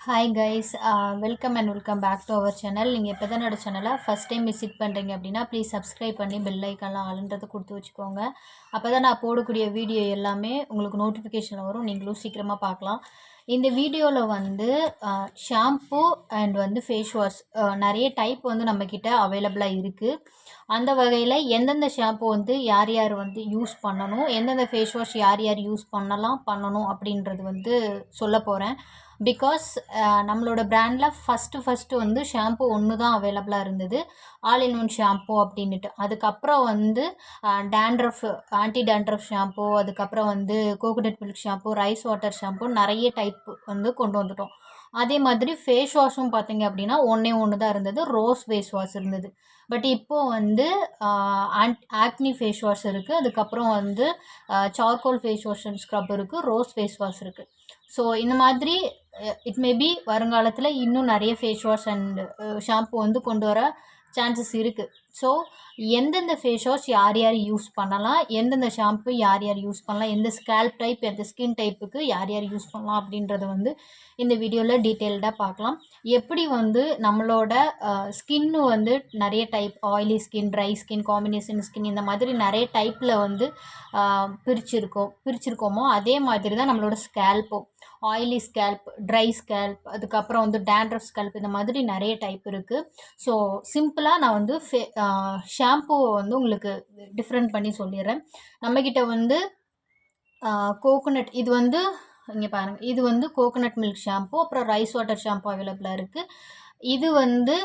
Hi guys, welcome and welcome back to our channel. நீங்கள் இப்போ தான் என்னோட சேனலை ஃபஸ்ட் டைம் விசிட் பண்ணுறீங்க அப்படின்னா ப்ளீஸ் சப்ஸ்கிரைப் பண்ணி பெல் ஐக்கான்லாம் ஆளுன்றதை கொடுத்து வச்சுக்கோங்க. அப்போ தான் நான் போடக்கூடிய வீடியோ எல்லாமே உங்களுக்கு நோட்டிஃபிகேஷனில் வரும், நீங்களும் சீக்கிரமாக பார்க்கலாம். இந்த வீடியோவில் வந்து ஷாம்பூ அண்ட் வந்து ஃபேஸ் வாஷ் நிறைய டைப் வந்து நம்மக்கிட்ட அவைலபிளாக இருக்குது. அந்த வகையில் எந்தெந்த ஷாம்பூ வந்து யார் யார் வந்து யூஸ் பண்ணணும், எந்தெந்த ஃபேஸ் வாஷ் யார் யார் யூஸ் பண்ணணும் அப்படின்றது வந்து சொல்ல போகிறேன். பிகாஸ் நம்மளோட பிராண்டில் ஃபஸ்ட்டு வந்து ஷாம்பூ ஒன்று தான் அவைலபிளாக இருந்தது, ஆல் இன் ஒன் ஷாம்பூ அப்படின்ட்டு. அதுக்கப்புறம் வந்து டேண்ட்ரஃப் ஆன்டி டேண்ட்ரஃப் ஷாம்பூ, அதுக்கப்புறம் வந்து coconut milk shampoo, rice water shampoo, நிறைய டைப் வந்து கொண்டு வந்துட்டோம். அதே மாதிரி ஃபேஸ் வாஷும் பார்த்திங்க அப்படின்னா ஒன்று தான் இருந்தது, ரோஸ் ஃபேஸ் வாஷ் இருந்தது. பட் இப்போது வந்து ஆக்னி ஃபேஸ் வாஷ் இருக்குது, அதுக்கப்புறம் வந்து charcoal face wash and scrub இருக்குது, ரோஸ் ஃபேஸ் வாஷ் இருக்குது. ஸோ இந்த மாதிரி இட் மேபி வருங்காலத்தில் இன்னும் நிறைய ஃபேஸ் வாஷ் அண்ட் ஷாம்பூ வந்து கொண்டு வர சான்சஸ் இருக்குது. ஸோ எந்தெந்த ஃபேஸ் வாஷ் யார் யார் யூஸ் பண்ணலாம், எந்தெந்த ஷாம்பு யார் யார் யூஸ் பண்ணலாம், எந்த ஸ்கேல்ப் டைப் எந்த ஸ்கின் டைப்புக்கு யார் யார் யூஸ் பண்ணலாம் அப்படின்றத வந்து இந்த வீடியோவில் டீட்டெயில்டாக பார்க்கலாம். எப்படி வந்து நம்மளோட ஸ்கின்னு வந்து நிறைய type, oily skin, dry skin, combination skin, இந்த மாதிரி நிறைய டைப்பில் வந்து பிரிச்சிருக்கோமோ அதே மாதிரி தான் நம்மளோட ஸ்கேல்ப்பும். ஆயிலி ஸ்கேல்ப், ட்ரை ஸ்கேல்ப், அதுக்கப்புறம் வந்து டேண்ட்ரஃப் ஸ்கேல்ப், இந்த மாதிரி நிறைய டைப் இருக்குது. ஸோ சிம்பிளாக நான் வந்து ஷாம்பூவை வந்து உங்களுக்கு டிஃப்ரெண்ட் பண்ணி சொல்லிடுறேன். நம்மக்கிட்ட வந்து கோகோனட், இது வந்து இங்கே பாருங்கள், இது வந்து கோகோனட் மில்க் ஷாம்பூ, அப்புறம் ரைஸ் வாட்டர் ஷாம்பூ அவைலபிளாக இருக்குது. இது வந்து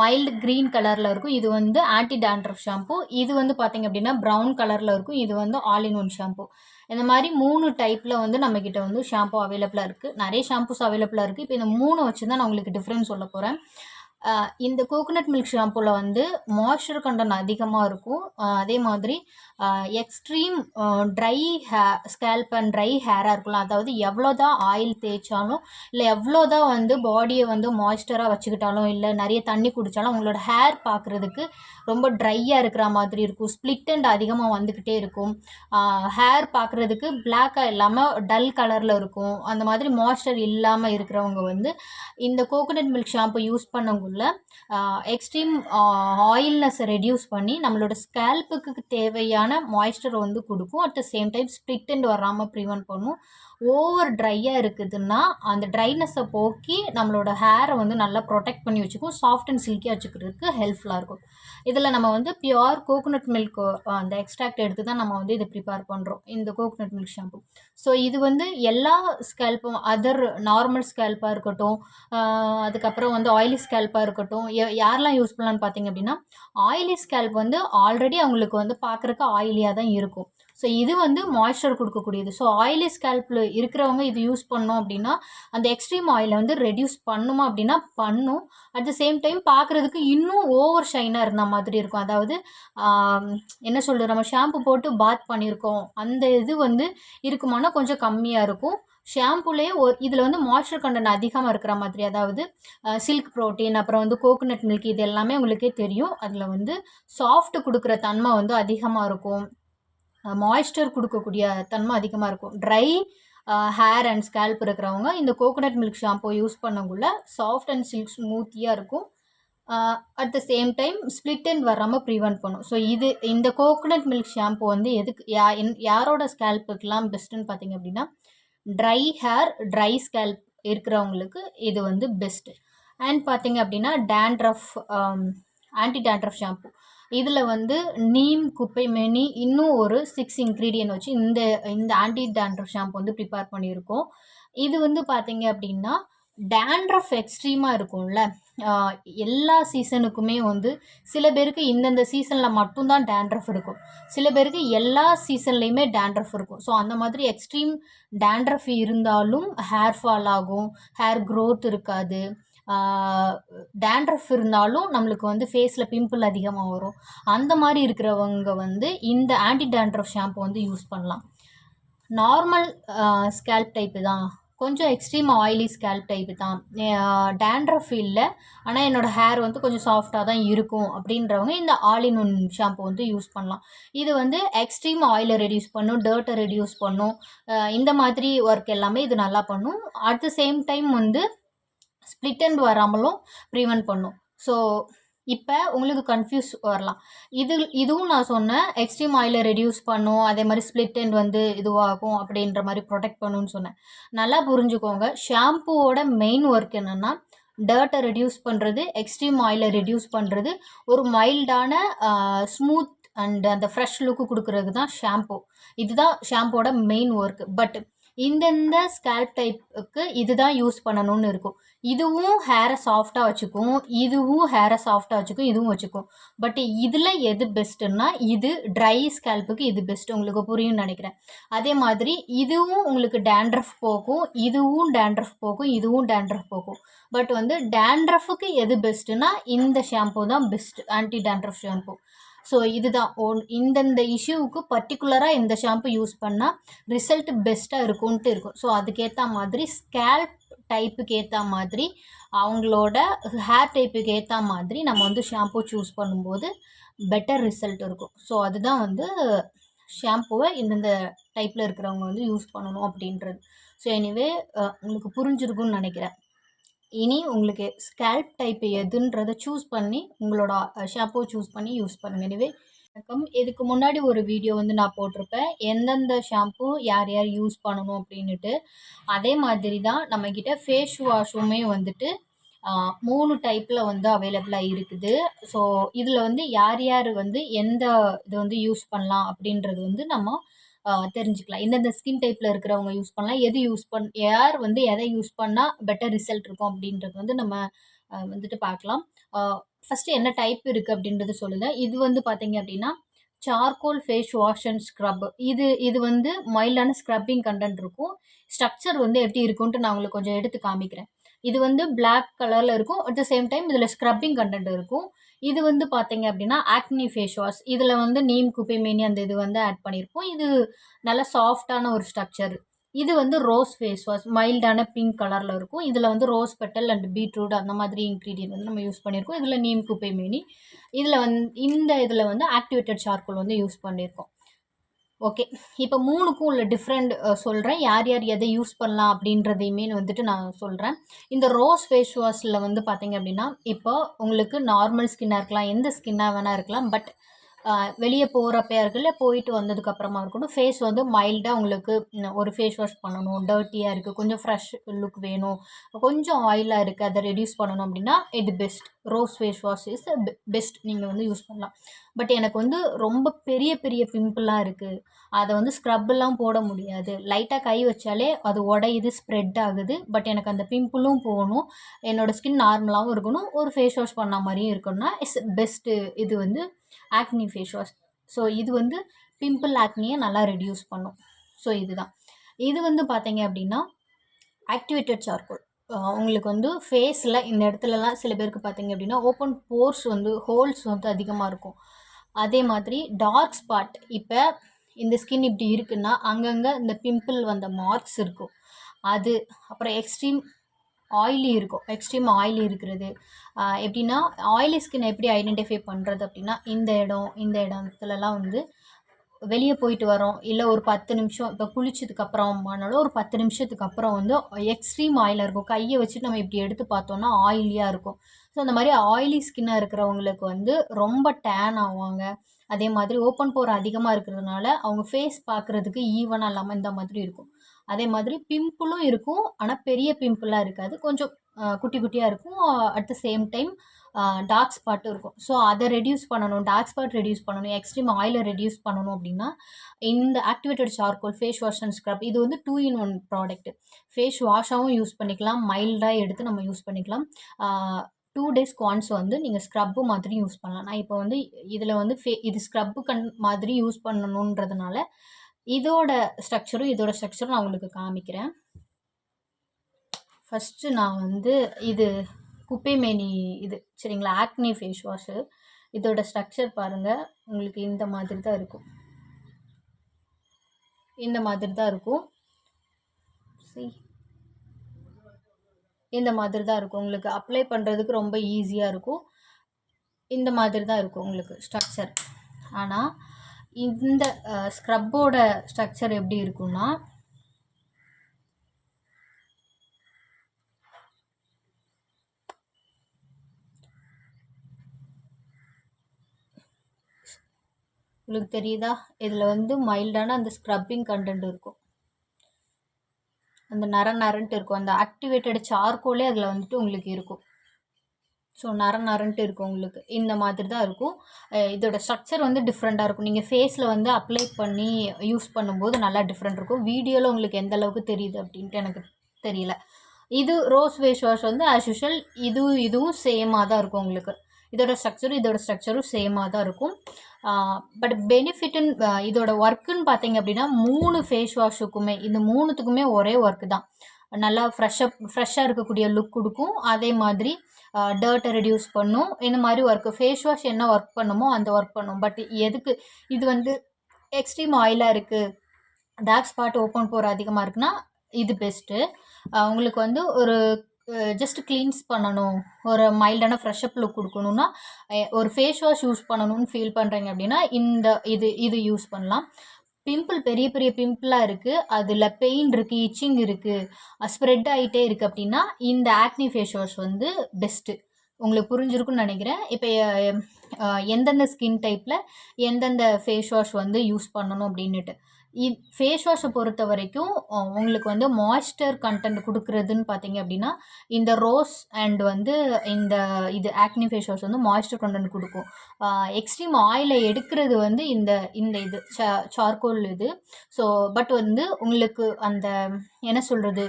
மைல்டு க்ரீன் கலரில் இருக்கும், இது வந்து ஆன்டி டேண்ட்ரஃப் ஷாம்பூ. இது வந்து பார்த்திங்க அப்படின்னா ப்ரௌன் கலரில் இருக்கும், இது வந்து ஆல் இன் ஒன் ஷாம்பூ. இந்த மாதிரி 3 டைப்பில் வந்து நம்மக்கிட்ட வந்து ஷாம்பூ அவைலபிளாக இருக்குது. நிறைய ஷாம்பூஸ் அவைலபிளாக இருக்குது. இப்போ இந்த 3 வச்சு தான் நான் உங்களுக்கு டிஃப்ரென்ஸ் சொல்ல போகிறேன். இந்த கோகோனட் மில்க் ஷாம்பூவில் வந்து மாய்ஸ்சர் கண்டென்ட் அதிகமாக இருக்கும். அதே மாதிரி extreme dry scalp and dry ஹேராக இருக்கலாம். அதாவது எவ்வளோ தான் ஆயில் தேய்ச்சாலும், இல்லை எவ்வளோ தான் வந்து பாடியை வந்து மாய்ஸ்சராக வச்சுக்கிட்டாலும், இல்லை நிறைய தண்ணி குடித்தாலும் உங்களோட ஹேர் பார்க்குறதுக்கு ரொம்ப ட்ரையாக இருக்கிற மாதிரி இருக்கும். ஸ்ப்ளிட் அண்ட் அதிகமாக வந்துக்கிட்டே இருக்கும். ஹேர் பார்க்குறதுக்கு பிளாக்காக இல்லாமல் டல் கலரில் இருக்கும். அந்த மாதிரி மாய்ஸ்சர் இல்லாமல் இருக்கிறவங்க வந்து இந்த கோகோனட் மில்க் ஷாம்பு யூஸ் பண்ணவங்கள எக்ஸ்ட்ரீம் ஆயில்னஸ் ரெடியூஸ் பண்ணி நம்மளோட ஸ்கேல்ப்புக்கு தேவையான மாய்ஸ்சரை வந்து கொடுக்கும். At the same time split and வராமல் ப்ரிவென்ட் பண்ணும். ஓவர் ட்ரையாக இருக்குதுன்னா அந்த ட்ரைனஸை போக்கி நம்மளோட ஹேரை வந்து நல்லா ப்ரொடெக்ட் பண்ணி வச்சுக்கும், சாஃப்ட் அண்ட் சில்கியாக வச்சுக்கிறதுக்கு ஹெல்ப்ஃபுல்லாக இருக்கும். இதில் நம்ம வந்து பியூர் கோகோனட் மில்க் அந்த எக்ஸ்ட்ராக்ட் எடுத்து தான் நம்ம வந்து இதை ப்ரிப்பேர் பண்ணுறோம், இந்த கோகோனட் மில்க் ஷாம்பு. ஸோ இது வந்து எல்லா ஸ்கேல்ப்பும், அதர் நார்மல் ஸ்கேல்ப்பாக இருக்கட்டும், அதுக்கப்புறம் வந்து ஆயிலி ஸ்கேல்ப்பாக இருக்கட்டும், யாரெல்லாம் யூஸ் பண்ணலான்னு பார்த்தீங்க அப்படின்னா, ஆயிலி ஸ்கேல்ப் வந்து ஆல்ரெடி அவங்களுக்கு வந்து பார்க்குறக்கு ஆயிலியாக தான் இருக்கும். ஸோ இது வந்து மாய்ஸ்சர் கொடுக்கக்கூடியது. ஸோ ஆயிலி ஸ்கேல்ப்பில் இருக்கிறவங்க இது யூஸ் பண்ணோம் அப்படின்னா அந்த எக்ஸ்ட்ரீம் ஆயிலை வந்து ரெடியூஸ் பண்ணுமா அப்படின்னா பண்ணும். அட் த சேம் டைம் பார்க்குறதுக்கு இன்னும் ஓவர் ஷைனாக இருந்த மாதிரி இருக்கும். அதாவது என்ன சொல்கிறது, நம்ம ஷாம்பு போட்டு பாத் பண்ணியிருக்கோம் அந்த இது வந்து இருக்குமானா கொஞ்சம் கம்மியாக இருக்கும். ஷாம்புலேயே இதில் வந்து மாய்ஸ்சர் கண்டென்ட் அதிகமாக இருக்கிற மாதிரி, அதாவது சில்க் ப்ரோட்டீன், அப்புறம் வந்து கோகோனட் மில்க், இது எல்லாமே உங்களுக்கே தெரியும். அதில் வந்து சாஃப்ட் கொடுக்குற தன்மை வந்து அதிகமாக இருக்கும், மாய்ஸ்சர் கொடுக்கக்கூடிய தன்மை அதிகமாக இருக்கும். ட்ரை ஹேர் அண்ட் ஸ்கேல்ப் இருக்கிறவங்க இந்த கோகோனட் மில்க் ஷாம்பு யூஸ் பண்ணக்குள்ள சாஃப்ட் அண்ட் சில்க் ஸ்மூத்தியாக இருக்கும். At the same time split and வராமல் ப்ரிவென்ட் பண்ணும். ஸோ இந்த கோகோனட் மில்க் ஷாம்பு வந்து எதுக்கு யாரோட ஸ்கேல்ப்புக்கெலாம் பெஸ்ட்டுன்னு பார்த்தீங்க அப்படின்னா, ட்ரை ஹேர், ட்ரை ஸ்கேல்ப் இருக்கிறவங்களுக்கு இது வந்து பெஸ்ட்டு. அண்ட் பார்த்தீங்க அப்படின்னா டேண்ட்ரஃப், ஆன்டி டேண்ட்ரஃப் ஷாம்பு, இதில் வந்து நீம், குப்பை மேனி, இன்னும் ஒரு 6 இன்க்ரீடியன்ட் வச்சு இந்த ஆன்டி டேண்ட்ரஃப் ஷாம்பு வந்து ப்ரிப்பேர் பண்ணியிருக்கோம். இது வந்து பார்த்தீங்க அப்படின்னா டேண்ட்ரஃப் எக்ஸ்ட்ரீமாக இருக்கும்ல, எல்லா சீசனுக்குமே வந்து சில பேருக்கு இந்தந்த சீசனில் மட்டும்தான் டேண்ட்ரஃப் இருக்கும், சில பேருக்கு எல்லா சீசன்லேயுமே டேண்ட்ரஃப் இருக்கும். ஸோ அந்த மாதிரி எக்ஸ்ட்ரீம் டேண்ட்ரஃப் இருந்தாலும் ஹேர் ஃபால் ஆகும், ஹேர் க்ரோத் இருக்காது. டேண்ட்ரஃப் இருந்தாலும் நம்மளுக்கு வந்து ஃபேஸில் பிம்பிள் அதிகமாக வரும். அந்த மாதிரி இருக்கிறவங்க வந்து இந்த ஆன்டி டேண்ட்ரஃப் ஷாம்பு வந்து யூஸ் பண்ணலாம். நார்மல் ஸ்கேல்ப் டைப்பு தான், கொஞ்சம் எக்ஸ்ட்ரீம் ஆயிலி ஸ்கேல்ப் டைப்பு தான், டேண்ட்ரஃப் இல்லை ஆனால் என்னோடய ஹேர் வந்து கொஞ்சம் சாஃப்டாக தான் இருக்கும் அப்படின்றவங்க இந்த ஆல் இன் ஒன் ஷாம்பு வந்து யூஸ் பண்ணலாம். இது வந்து எக்ஸ்ட்ரீம் ஆயிலை ரெடியூஸ் பண்ணும், டர்ட்டை ரெடியூஸ் பண்ணும், இந்த மாதிரி ஒர்க் எல்லாமே இது நல்லா பண்ணும். அட் த சேம் டைம் வந்து ஸ்ப்ளிட் எண்ட் வராமலும் ப்ரிவென்ட் பண்ணும். ஸோ இப்போ உங்களுக்கு கன்ஃபியூஸ் வரலாம். இதுவும் நான் சொன்னேன் எக்ஸ்ட்ரீம் ஆயிலை ரெடியூஸ் பண்ணும், அதே மாதிரி ஸ்ப்ளிட் எண்ட் வந்து இதுவாகும் அப்படின்ற மாதிரி ப்ரொடெக்ட் பண்ணுன்னு சொன்னேன். நல்லா புரிஞ்சுக்கோங்க, ஷாம்புவோட மெயின் ஒர்க் என்னென்னா டர்ட்டை ரெடியூஸ் பண்ணுறது, எக்ஸ்ட்ரீம் ஆயிலை ரெடியூஸ் பண்ணுறது, ஒரு மைல்டான ஸ்மூத் அண்ட் அந்த ஃப்ரெஷ் லுக்கு கொடுக்குறது தான் ஷாம்பு. இதுதான் ஷாம்புவோட மெயின் ஒர்க். பட் இந்தந்த ஸ்கேல்ப் டைப்புக்கு இதுதான் யூஸ் பண்ணணும்னு இருக்கும். இதுவும் ஹேரை சாஃப்டாக வச்சுக்கும், இதுவும் ஹேரை சாஃப்டாக வச்சுக்கும், இதுவும் வச்சுக்கும். பட் இதில் எது பெஸ்ட்டுன்னா இது ட்ரை ஸ்கேல்ப்புக்கு இது பெஸ்ட்டு. உங்களுக்கு புரியும்னு நினைக்கிறேன். அதே மாதிரி இதுவும் உங்களுக்கு டேண்ட்ரஃப் போகும், இதுவும் டேண்ட்ரஃப் போகும், இதுவும் டேண்ட்ரஃப் போகும். பட் வந்து டேண்ட்ரஃபுக்கு எது பெஸ்ட்டுன்னா இந்த ஷாம்பு தான் best, anti dandruff shampoo. So இதுதான் இந்தந்த இஷ்யூவுக்கு பர்டிகுலராக இந்த ஷாம்பு யூஸ் பண்ணால் ரிசல்ட் பெஸ்ட்டாக இருக்கும்ன்ட்டு இருக்கும். ஸோ அதுக்கேற்ற மாதிரி ஸ்கேல்ப் டைப்புக்கு ஏற்ற மாதிரி அவங்களோட ஹேர் டைப்புக்கு ஏற்ற மாதிரி நம்ம வந்து ஷாம்பு சூஸ் பண்ணும்போது பெட்டர் ரிசல்ட் இருக்கும். ஸோ அதுதான் வந்து ஷாம்புவை இந்தந்த டைப்பில் இருக்கிறவங்க வந்து யூஸ் பண்ணணும் அப்படின்றது. ஸோ எனிவே உங்களுக்கு புரிஞ்சிருக்குன்னு நினைக்கிறேன். இனி உங்களுக்கு ஸ்கேல்ப் டைப் எதுன்றதை சூஸ் பண்ணி உங்களோட ஷாம்பு சூஸ் பண்ணி யூஸ் பண்ணுங்கள். எனவே வணக்கம். இதுக்கு முன்னாடி ஒரு வீடியோ வந்து நான் போட்டிருப்பேன், எந்தெந்த ஷாம்பு யார் யார் யூஸ் பண்ணணும் அப்படின்ட்டு. அதே மாதிரி தான் நம்மக்கிட்ட ஃபேஸ் வாஷுமே வந்துட்டு 3 டைப்பில் வந்து அவைலபிளாக இருக்குது. ஸோ இதில் வந்து யார் யார் வந்து எந்த இது வந்து யூஸ் பண்ணலாம் அப்படின்றது வந்து நம்ம தெரிஞ்சுக்கலாம். எந்தெந்த ஸ்கின் டைப்பில் இருக்கிறவங்க யூஸ் பண்ணலாம், எது யார் வந்து எதை யூஸ் பண்ணால் பெட்டர் ரிசல்ட் இருக்கும் அப்படின்றது வந்து நம்ம வந்துட்டு பார்க்கலாம். ஃபஸ்ட்டு என்ன டைப் இருக்குது அப்படின்றது சொல்லுங்கள். இது வந்து பார்த்தீங்க அப்படின்னா charcoal face wash and scrub. இது வந்து மைல்டான ஸ்க்ரப்பிங் கண்டென்ட் இருக்கும். ஸ்ட்ரக்சர் வந்து எப்படி இருக்குன்ட்டு நான் உங்களுக்கு கொஞ்சம் எடுத்து காமிக்கிறேன். இது வந்து பிளாக் கலரில் இருக்கும், அட் த சேம் டைம் இதில் ஸ்க்ரப்பிங் கண்டென்ட் இருக்கும். இது வந்து பார்த்தீங்க அப்படின்னா ஆக்னி ஃபேஸ் வாஷ். இதில் வந்து நீம் குப்பைமேனி அந்த இது வந்து ஆட் பண்ணியிருப்போம். இது நல்ல சாஃப்டான ஒரு ஸ்ட்ரக்சர். இது வந்து ரோஸ் ஃபேஸ் வாஷ், மைல்டான பிங்க் கலரில் இருக்கும். இதில் வந்து ரோஸ் பெட்டல் அண்ட் பீட்ரூட் அந்த மாதிரி இன்க்ரீடியன்ட் வந்து நம்ம யூஸ் பண்ணியிருக்கோம். இதில் நீம் குப்பைமேனி, இதில் வந்து ஆக்டிவேட்டட் சார்கோல் வந்து யூஸ் பண்ணியிருக்கோம். ஓகே, இப்போ 3க்கும் உள்ள டிஃப்ரெண்ட் சொல்கிறேன். யார் யார் எதை யூஸ் பண்ணலாம் அப்படின்றதையுமே வந்துட்டு நான் சொல்கிறேன். இந்த ரோஸ் ஃபேஸ் வாஷில் வந்து பார்த்தீங்க அப்படின்னா இப்போ உங்களுக்கு நார்மல் ஸ்கின்னாக இருக்கலாம், எந்த ஸ்கின்னாக வேணால் இருக்கலாம். பட் வெளியே போகிறப்ப இருக்கல, போயிட்டு வந்ததுக்கப்புறமா இருக்கட்டும், ஃபேஸ் வந்து மைல்டாக உங்களுக்கு ஒரு ஃபேஸ் வாஷ் பண்ணணும், டர்ட்டியாக இருக்குது, கொஞ்சம் ஃப்ரெஷ் லுக் வேணும், கொஞ்சம் ஆயிலாக இருக்குது, அதை ரெடியூஸ் பண்ணணும் அப்படின்னா இது best. Rose face wash is best, நீங்கள் வந்து யூஸ் பண்ணலாம். பட் எனக்கு வந்து ரொம்ப பெரிய பெரிய பிம்பிளாக இருக்குது, அதை வந்து ஸ்க்ரப்பெல்லாம் போட முடியாது, லைட்டாக கை வச்சாலே அது உடையுது, ஸ்ப்ரெட் ஆகுது. பட் எனக்கு அந்த பிம்பிளும் போகணும், என்னோடய ஸ்கின் நார்மலாகவும் இருக்கணும், ஒரு ஃபேஸ் வாஷ் பண்ண மாதிரியும் இருக்கணும்னா இட்ஸ் பெஸ்ட்டு இது வந்து ஆக்னி ஃபேஸ் வாஷ். ஸோ இது வந்து பிம்பிள் ஆக்னியை நல்லா ரெடியூஸ் பண்ணும். ஸோ இது வந்து பார்த்தீங்க அப்படின்னா ஆக்டிவேட்டட் சார்கோல். உங்களுக்கு வந்து ஃபேஸில் இந்த இடத்துலலாம் சில பேருக்கு பார்த்தீங்க அப்படின்னா ஓப்பன் போர்ஸ் வந்து ஹோல்ஸ் வந்து அதிகமாக இருக்கும். அதே மாதிரி டார்க் ஸ்பாட், இப்போ இந்த ஸ்கின் இப்படி இருக்குன்னா அங்கங்கே இந்த பிம்பிள் வந்த மார்க்ஸ் இருக்கும். அது அப்புறம் எக்ஸ்ட்ரீம் ஆயிலி இருக்கும், எக்ஸ்ட்ரீம் ஆயிலி இருக்கிறது. எப்படின்னா ஆயிலி ஸ்கின் எப்படி ஐடென்டிஃபை பண்ணுறது அப்படின்னா இந்த இடத்துலலாம் வந்து வெளியே போயிட்டு வரோம், இல்லை ஒரு 10 நிமிஷம் இப்போ குளிச்சதுக்கப்புறமானாலும் ஒரு 10 நிமிஷத்துக்கு அப்புறம் வந்து எக்ஸ்ட்ரீம் ஆயிலாக இருக்கும். கையை வச்சுட்டு நம்ம இப்படி எடுத்து பார்த்தோன்னா ஆயிலியாக இருக்கும். ஸோ அந்த மாதிரி ஆயிலி ஸ்கின்னாக இருக்கிறவங்களுக்கு வந்து ரொம்ப டேன் ஆவாங்க. அதே மாதிரி ஓப்பன் போர் அதிகமாக இருக்கிறதுனால அவங்க ஃபேஸ் பார்க்குறதுக்கு ஈவனாக இல்லாமல் இந்த மாதிரி இருக்கும். அதே மாதிரி பிம்பிளும் இருக்கும், ஆனால் பெரிய பிம்பிளாக இருக்காது, கொஞ்சம் குட்டி குட்டியாக இருக்கும். At the same time dark ஸ்பாட்டும் இருக்கும். ஸோ அதை ரெடியூஸ் பண்ணணும், டார்க் ஸ்பாட் ரெடியூஸ் பண்ணணும், எக்ஸ்ட்ரீம் ஆயிலை ரெடியூஸ் பண்ணணும் அப்படின்னா இந்த activated charcoal face wash and scrub இது வந்து 2-in-1 ப்ராடக்ட். ஃபேஸ் வாஷாகவும் யூஸ் பண்ணிக்கலாம், மைல்டாக எடுத்து நம்ம யூஸ் பண்ணிக்கலாம். 2 days ஒன்ஸ் வந்து நீங்கள் ஸ்க்ரப்பு மாதிரி யூஸ் பண்ணலாம். நான் இப்போ வந்து இதில் வந்து இது ஸ்க்ரப்பு மாதிரி யூஸ் பண்ணணுன்றதுனால இதோட ஸ்ட்ரக்சரும் நான் உங்களுக்கு காமிக்கிறேன். ஃபஸ்ட்டு நான் வந்து இது குப்பைமேனி இது சரிங்களா, ஆக்னி ஃபேஸ் வாஷு. இதோட ஸ்ட்ரக்சர் பாருங்கள், உங்களுக்கு இந்த மாதிரி தான் இருக்கும், இந்த மாதிரி தான் இருக்கும். இந்த மாதிரி தான் இருக்கும். உங்களுக்கு அப்ளை பண்ணுறதுக்கு ரொம்ப ஈஸியாக இருக்கும். இந்த மாதிரி தான் இருக்கும் உங்களுக்கு ஸ்ட்ரக்சர். ஆனால் இந்த ஸ்க்ரப்போட ஸ்ட்ரக்சர் எப்படி இருக்குன்னா உங்களுக்கு தெரியுதா? இதில் வந்து மைல்டான அந்த ஸ்க்ரப்பிங் கண்டென்ட் இருக்கும். அந்த நரன்ட்டு இருக்கும். அந்த ஆக்டிவேட்டட் சார்கோலே அதில் வந்துட்டு உங்களுக்கு இருக்கும். ஸோ நரன்ட்டு இருக்கும் உங்களுக்கு. இந்த மாதிரி தான் இருக்கும். இதோட ஸ்ட்ரக்சர் வந்து டிஃப்ரெண்ட்டாக இருக்கும். நீங்கள் ஃபேஸில் வந்து அப்ளை பண்ணி யூஸ் பண்ணும்போது நல்லா டிஃப்ரெண்ட் இருக்கும். வீடியோவில் உங்களுக்கு எந்த அளவுக்கு தெரியுது அப்படின்ட்டு எனக்கு தெரியல. இது ரோஸ் ஃபேஸ் வாஷ் வந்து ஆஸ் யூஷுவல் இதுவும் சேமாக தான் இருக்கும் உங்களுக்கு. இதோட ஸ்ட்ரக்சரும் சேமாக தான் இருக்கும். பட் பெனிஃபிட்டுன்னு இதோட ஒர்க்குன்னு பார்த்தீங்க அப்படின்னா 3 ஃபேஸ் வாஷுக்குமே இந்த 3த்துக்குமே ஒரே ஒர்க்கு தான். நல்லா ஃப்ரெஷ்ஷாக இருக்கக்கூடிய லுக் கொடுக்கும். அதே மாதிரி டர்ட்டை ரெடியூஸ் பண்ணும். இந்த மாதிரி ஒர்க்கு ஃபேஸ் வாஷ் என்ன ஒர்க் பண்ணுமோ அந்த ஒர்க் பண்ணும். பட் எதுக்கு இது வந்து எக்ஸ்ட்ரீம் ஆயிலாக இருக்குது, டார்க் ஸ்பாட் ஓப்பன் போர் அதிகமாக இருக்குன்னா இது பெஸ்ட்டு. உங்களுக்கு வந்து ஒரு ஜஸ்ட் க்ளீன்ஸ் பண்ணணும், ஒரு மைல்டான ஃப்ரெஷ்அப் லுக் கொடுக்கணுன்னா ஒரு ஃபேஸ் வாஷ் யூஸ் பண்ணணும்னு ஃபீல் பண்ணுறீங்க அப்படின்னா இது யூஸ் பண்ணலாம். பெரிய பெரிய பிம்பிளாக இருக்குது, அதில் பெயின் இருக்குது, இச்சிங் இருக்குது, ஸ்ப்ரெட் ஆகிட்டே இருக்குது அப்படின்னா இந்த ஆக்னி ஃபேஸ் வாஷ் வந்து பெஸ்ட்டு. உங்களுக்கு புரிஞ்சிருக்குன்னு நினைக்கிறேன். இப்போ எந்தெந்த ஸ்கின் டைப்பில் எந்தெந்த ஃபேஸ் வாஷ் வந்து யூஸ் பண்ணணும் அப்படின்னுட்டு. ஃபேஸ் வாஷை பொறுத்த வரைக்கும் உங்களுக்கு வந்து மாய்ஸ்டர் கண்டென்ட் கொடுக்குறதுன்னு பார்த்தீங்க அப்படின்னா இந்த ரோஸ் அண்ட் வந்து இது ஆக்னி ஃபேஸ் வாஷ் வந்து மாய்ஸ்டர் கண்டென்ட் கொடுக்கும். எக்ஸ்ட்ரீம் ஆயிலை எடுக்கிறது வந்து இது சார்கோல் இது. ஸோ பட் வந்து உங்களுக்கு அந்த என்ன சொல்கிறது,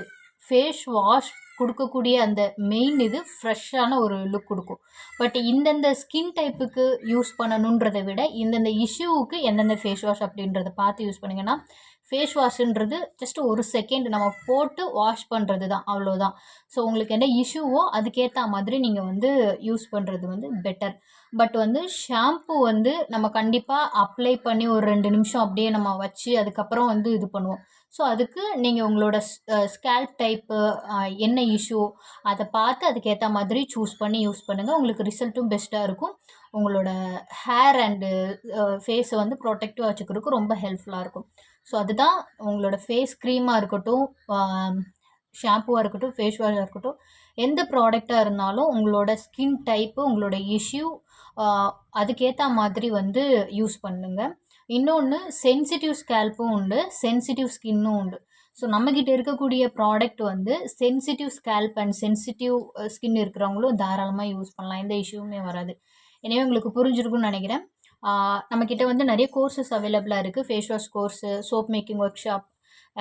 ஃபேஸ் வாஷ் கொடுக்கக்கூடிய அந்த மெயின் இது ஃப்ரெஷ்ஷான ஒரு லுக் கொடுக்கும். பட் இந்தந்த ஸ்கின் டைப்புக்கு யூஸ் பண்ணணுன்றதை விட இந்தந்த இஷ்யூவுக்கு எந்தெந்த ஃபேஸ் வாஷ் அப்படின்றத பார்த்து யூஸ் பண்ணிங்கன்னா, ஃபேஸ் வாஷுன்றது ஜஸ்ட் ஒரு செகண்ட் நம்ம போட்டு வாஷ் பண்ணுறது தான், அவ்வளோதான். ஸோ உங்களுக்கு என்ன இஷ்யூவோ அதுக்கேற்ற மாதிரி நீங்கள் வந்து யூஸ் பண்ணுறது வந்து பெட்டர். பட் வந்து ஷாம்பு வந்து நம்ம கண்டிப்பாக அப்ளை பண்ணி ஒரு 2 நிமிஷம் அப்படியே நம்ம வச்சு அதுக்கப்புறம் வந்து இது பண்ணுவோம். ஸோ அதுக்கு நீங்கள் உங்களோட ஸ்கேல்ப் டைப்பு என்ன இஷ்யூ அதை பார்த்து அதுக்கேற்ற மாதிரி சூஸ் பண்ணி யூஸ் பண்ணுங்கள். உங்களுக்கு ரிசல்ட்டும் பெஸ்ட்டாக இருக்கும். உங்களோட ஹேர் அண்டு ஃபேஸை வந்து ப்ரொடெக்டிவாக வச்சுக்கிறதுக்கு ரொம்ப ஹெல்ப்ஃபுல்லாக இருக்கும். ஸோ அதுதான் உங்களோட ஃபேஸ் க்ரீமாக இருக்கட்டும், ஷாம்புவாக இருக்கட்டும், ஃபேஸ் வாஷாக இருக்கட்டும், எந்த ப்ராடக்டாக இருந்தாலும் உங்களோட ஸ்கின் டைப்பு, உங்களோட இஷ்யூ அதுக்கேற்ற மாதிரி வந்து யூஸ் பண்ணுங்கள். இன்னொன்று சென்சிட்டிவ் ஸ்கேல்ப்பும் உண்டு, சென்சிட்டிவ் ஸ்கின்னும் உண்டு. ஸோ நம்மக்கிட்ட இருக்கக்கூடிய ப்ராடக்ட் வந்து sensitive scalp and sensitive skin இருக்கிறவங்களும் தாராளமாக யூஸ் பண்ணலாம், எந்த இஷ்யூவுமே வராது. எனவே உங்களுக்கு புரிஞ்சிருக்குன்னு நினைக்கிறேன். நம்மக்கிட்ட வந்து நிறைய கோர்சஸ் அவைலபிளாக இருக்குது. Face wash course, soap making workshop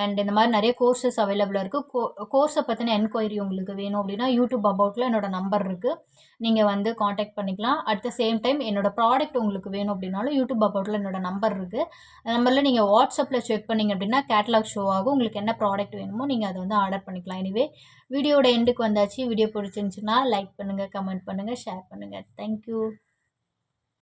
and இந்த மாதிரி நிறைய கோர்சஸ் அவைலபிளாக இருக்குது. கோர்ஸை பற்றின என்கொயரி உங்களுக்கு வேணும் அப்படின்னா யூடியூப் அபவுட்டில் என்னோடய நம்பர் இருக்குது, நீங்கள் வந்து காண்டாக்ட் பண்ணிக்கலாம். அட் த சேம் டைம் என்னோடய ப்ராடக்ட் உங்களுக்கு வேணும் அப்படின்னாலும் யூடியூப் அபவுட்டில் என்னோடய நம்பர் இருக்குது. நம்பரில் நீங்கள் வாட்ஸ்அப்பில் செக் பண்ணிங்க அப்படின்னா கேட்லாக் ஷோ ஆகும். உங்களுக்கு என்ன ப்ராடக்ட் வேணுமோ நீங்கள் அதை வந்து ஆர்டர் பண்ணிக்கலாம். எனிவே வீடியோட எண்டுக்கு வந்தாச்சு. வீடியோ பிடிச்சிருந்துச்சுன்னா லைக் பண்ணுங்கள், கமெண்ட் பண்ணுங்கள், ஷேர் பண்ணுங்கள். தேங்க்யூ.